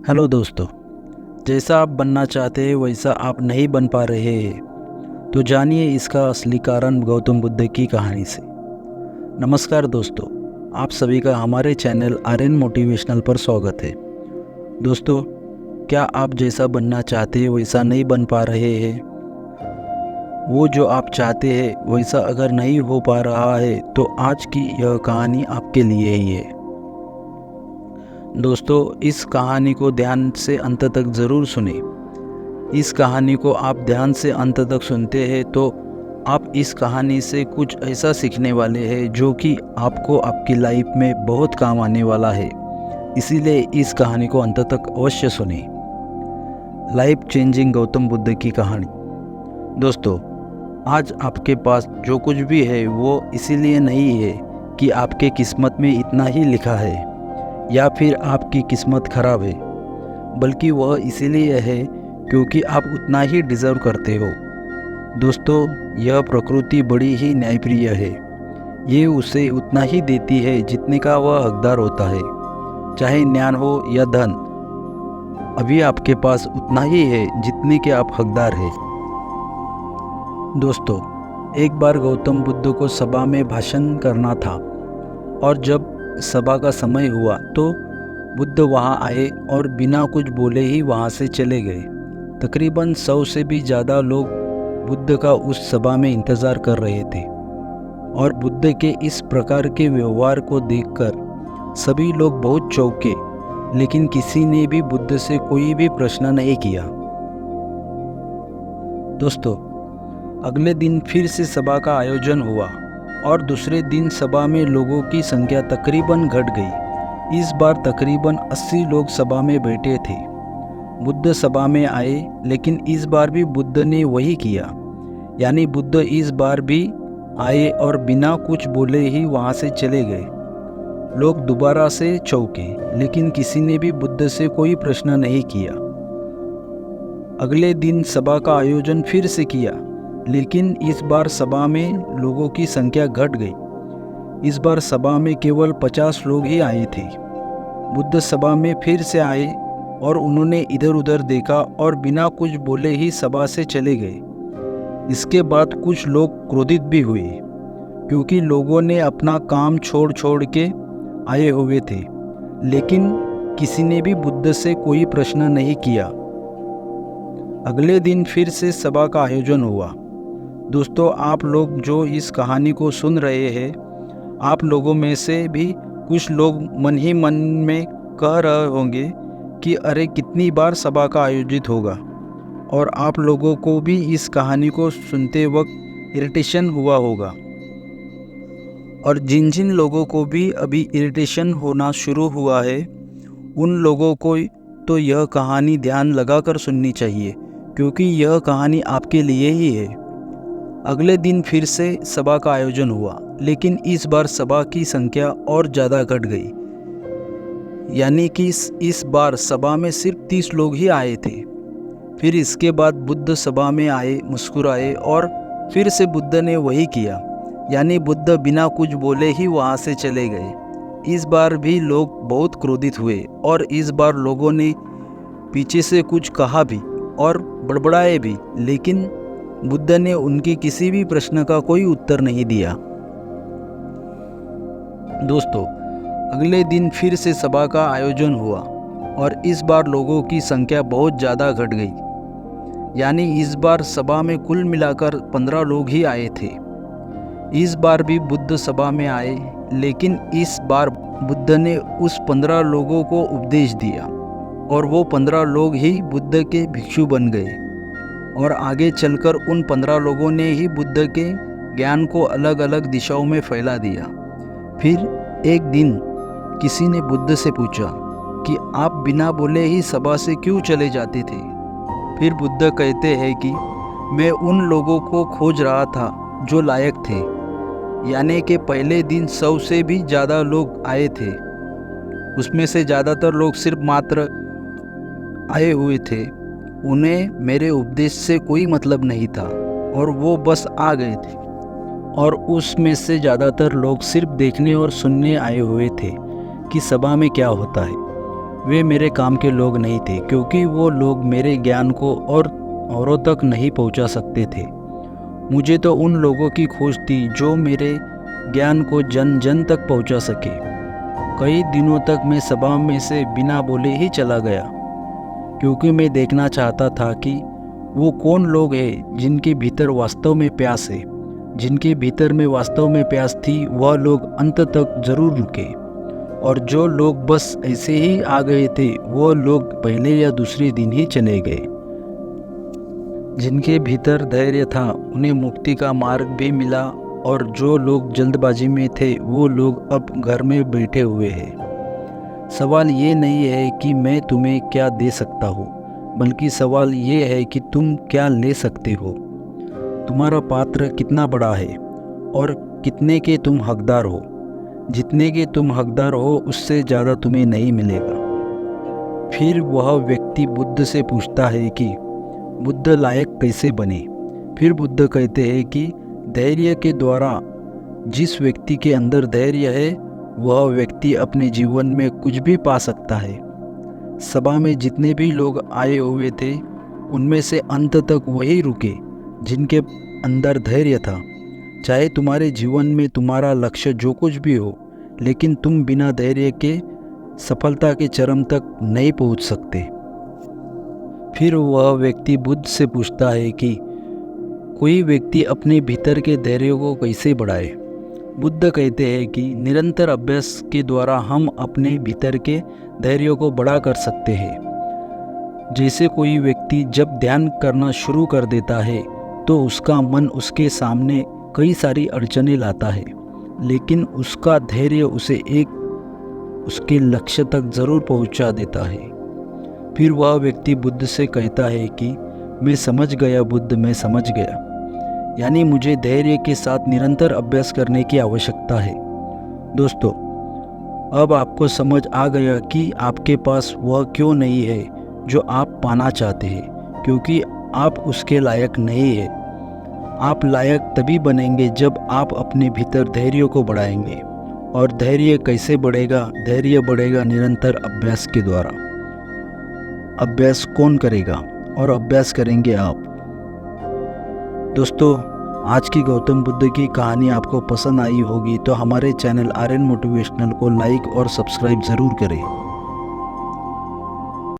Hello दोस्तों, जैसा आप बनना चाहते हैं वैसा आप नहीं बन पा रहे हैं, तो जानिए इसका असली कारण गौतम बुद्ध की कहानी से। नमस्कार दोस्तों, आप सभी का हमारे चैनल आर्यन मोटिवेशनल पर स्वागत है। दोस्तों, क्या आप जैसा बनना चाहते हैं वैसा नहीं बन पा रहे हैं? वो जो आप चाहते हैं वैसा अगर नहीं हो पा रहा है तो आज की यह कहानी आपके लिए ही है। दोस्तों, इस कहानी को ध्यान से अंत तक ज़रूर सुने। इस कहानी को आप ध्यान से अंत तक सुनते हैं तो आप इस कहानी से कुछ ऐसा सीखने वाले हैं जो कि आपको आपकी लाइफ में बहुत काम आने वाला है। इसीलिए इस कहानी को अंत तक अवश्य सुने। लाइफ चेंजिंग गौतम बुद्ध की कहानी। दोस्तों, आज आपके पास जो कुछ भी है वो इसीलिए नहीं है कि आपके किस्मत में इतना ही लिखा है या फिर आपकी किस्मत खराब है, बल्कि वह इसीलिए है क्योंकि आप उतना ही डिज़र्व करते हो। दोस्तों, यह प्रकृति बड़ी ही न्यायप्रिय है। ये उसे उतना ही देती है जितने का वह हकदार होता है, चाहे ज्ञान हो या धन। अभी आपके पास उतना ही है जितने के आप हकदार हैं। दोस्तों, एक बार गौतम बुद्ध को सभा में भाषण करना था और जब सभा का समय हुआ तो बुद्ध वहाँ आए और बिना कुछ बोले ही वहाँ से चले गए। तकरीबन 100 से भी ज़्यादा लोग बुद्ध का उस सभा में इंतज़ार कर रहे थे और बुद्ध के इस प्रकार के व्यवहार को देखकर सभी लोग बहुत चौंके, लेकिन किसी ने भी बुद्ध से कोई भी प्रश्न नहीं किया। दोस्तों, अगले दिन फिर से सभा का आयोजन हुआ और दूसरे दिन सभा में लोगों की संख्या तकरीबन घट गई। इस बार तकरीबन 80 लोग सभा में बैठे थे। बुद्ध सभा में आए, लेकिन इस बार भी बुद्ध ने वही किया। यानी बुद्ध इस बार भी आए और बिना कुछ बोले ही वहाँ से चले गए। लोग दोबारा से चौंके, लेकिन किसी ने भी बुद्ध से कोई प्रश्न नहीं किया। अगले दिन सभा का आयोजन फिर से किया, लेकिन इस बार सभा में लोगों की संख्या घट गई। इस बार सभा में केवल 50 लोग ही आए थे। बुद्ध सभा में फिर से आए और उन्होंने इधर उधर देखा और बिना कुछ बोले ही सभा से चले गए। इसके बाद कुछ लोग क्रोधित भी हुए, क्योंकि लोगों ने अपना काम छोड़ छोड़ के आए हुए थे, लेकिन किसी ने भी बुद्ध से कोई प्रश्न नहीं किया। अगले दिन फिर से सभा का आयोजन हुआ। दोस्तों, आप लोग जो इस कहानी को सुन रहे हैं, आप लोगों में से भी कुछ लोग मन ही मन में कह रहे होंगे कि अरे कितनी बार सभा का आयोजित होगा। और आप लोगों को भी इस कहानी को सुनते वक्त इरिटेशन हुआ होगा। और जिन जिन लोगों को भी अभी इरिटेशन होना शुरू हुआ है, उन लोगों को तो यह कहानी ध्यान लगाकर सुननी चाहिए, क्योंकि यह कहानी आपके लिए ही है। अगले दिन फिर से सभा का आयोजन हुआ, लेकिन इस बार सभा की संख्या और ज़्यादा घट गई। यानी कि इस बार सभा में सिर्फ 30 लोग ही आए थे। फिर इसके बाद बुद्ध सभा में आए, मुस्कुराए और फिर से बुद्ध ने वही किया। यानी बुद्ध बिना कुछ बोले ही वहाँ से चले गए। इस बार भी लोग बहुत क्रोधित हुए और इस बार लोगों ने पीछे से कुछ कहा भी और बड़बड़ाए भी, लेकिन बुद्ध ने उनके किसी भी प्रश्न का कोई उत्तर नहीं दिया। दोस्तों, अगले दिन फिर से सभा का आयोजन हुआ और इस बार लोगों की संख्या बहुत ज़्यादा घट गई। यानी इस बार सभा में कुल मिलाकर 15 लोग ही आए थे। इस बार भी बुद्ध सभा में आए, लेकिन इस बार बुद्ध ने उस 15 लोगों को उपदेश दिया और वो 15 लोग ही बुद्ध के भिक्षु बन गए। और आगे चलकर उन 15 लोगों ने ही बुद्ध के ज्ञान को अलग अलग दिशाओं में फैला दिया। फिर एक दिन किसी ने बुद्ध से पूछा कि आप बिना बोले ही सभा से क्यों चले जाते थे? फिर बुद्ध कहते हैं कि मैं उन लोगों को खोज रहा था जो लायक थे। यानी कि पहले दिन 100 से भी ज़्यादा लोग आए थे, उसमें से ज़्यादातर लोग सिर्फ मात्र आए हुए थे। उन्हें मेरे उपदेश से कोई मतलब नहीं था और वो बस आ गए थे। और उसमें से ज़्यादातर लोग सिर्फ देखने और सुनने आए हुए थे कि सभा में क्या होता है। वे मेरे काम के लोग नहीं थे, क्योंकि वो लोग मेरे ज्ञान को और औरों तक नहीं पहुंचा सकते थे। मुझे तो उन लोगों की खोज थी जो मेरे ज्ञान को जन जन तक पहुंचा सके। कई दिनों तक मैं सभा में से बिना बोले ही चला गया, क्योंकि मैं देखना चाहता था कि वो कौन लोग हैं जिनके भीतर वास्तव में प्यास है। जिनके भीतर में वास्तव में प्यास थी, वह लोग अंत तक जरूर रुके, और जो लोग बस ऐसे ही आ गए थे, वो लोग पहले या दूसरे दिन ही चले गए। जिनके भीतर धैर्य था, उन्हें मुक्ति का मार्ग भी मिला, और जो लोग जल्दबाजी में थे, वो लोग अब घर में बैठे हुए हैं। सवाल ये नहीं है कि मैं तुम्हें क्या दे सकता हूँ, बल्कि सवाल ये है कि तुम क्या ले सकते हो। तुम्हारा पात्र कितना बड़ा है और कितने के तुम हकदार हो। जितने के तुम हकदार हो, उससे ज़्यादा तुम्हें नहीं मिलेगा। फिर वह व्यक्ति बुद्ध से पूछता है कि बुद्ध लायक कैसे बने। फिर बुद्ध कहते हैं कि धैर्य के द्वारा। जिस व्यक्ति के अंदर धैर्य है, वह व्यक्ति अपने जीवन में कुछ भी पा सकता है। सभा में जितने भी लोग आए हुए थे, उनमें से अंत तक वही रुके जिनके अंदर धैर्य था। चाहे तुम्हारे जीवन में तुम्हारा लक्ष्य जो कुछ भी हो, लेकिन तुम बिना धैर्य के सफलता के चरम तक नहीं पहुंच सकते। फिर वह व्यक्ति बुद्ध से पूछता है कि कोई व्यक्ति अपने भीतर के धैर्य को कैसे बढ़ाए। बुद्ध कहते हैं कि निरंतर अभ्यास के द्वारा हम अपने भीतर के धैर्य को बढ़ा कर सकते हैं। जैसे कोई व्यक्ति जब ध्यान करना शुरू कर देता है, तो उसका मन उसके सामने कई सारी अड़चनें लाता है, लेकिन उसका धैर्य उसे उसके लक्ष्य तक ज़रूर पहुंचा देता है। फिर वह व्यक्ति बुद्ध से कहता है कि मैं समझ गया बुद्ध, मैं समझ गया। यानी मुझे धैर्य के साथ निरंतर अभ्यास करने की आवश्यकता है। दोस्तों, अब आपको समझ आ गया कि आपके पास वह क्यों नहीं है जो आप पाना चाहते हैं, क्योंकि आप उसके लायक नहीं है। आप लायक तभी बनेंगे जब आप अपने भीतर धैर्य को बढ़ाएंगे। और धैर्य कैसे बढ़ेगा? धैर्य बढ़ेगा निरंतर अभ्यास के द्वारा। अभ्यास कौन करेगा? और अभ्यास करेंगे आप। दोस्तों, आज की गौतम बुद्ध की कहानी आपको पसंद आई होगी तो हमारे चैनल आर्यन मोटिवेशनल को लाइक और सब्सक्राइब ज़रूर करें।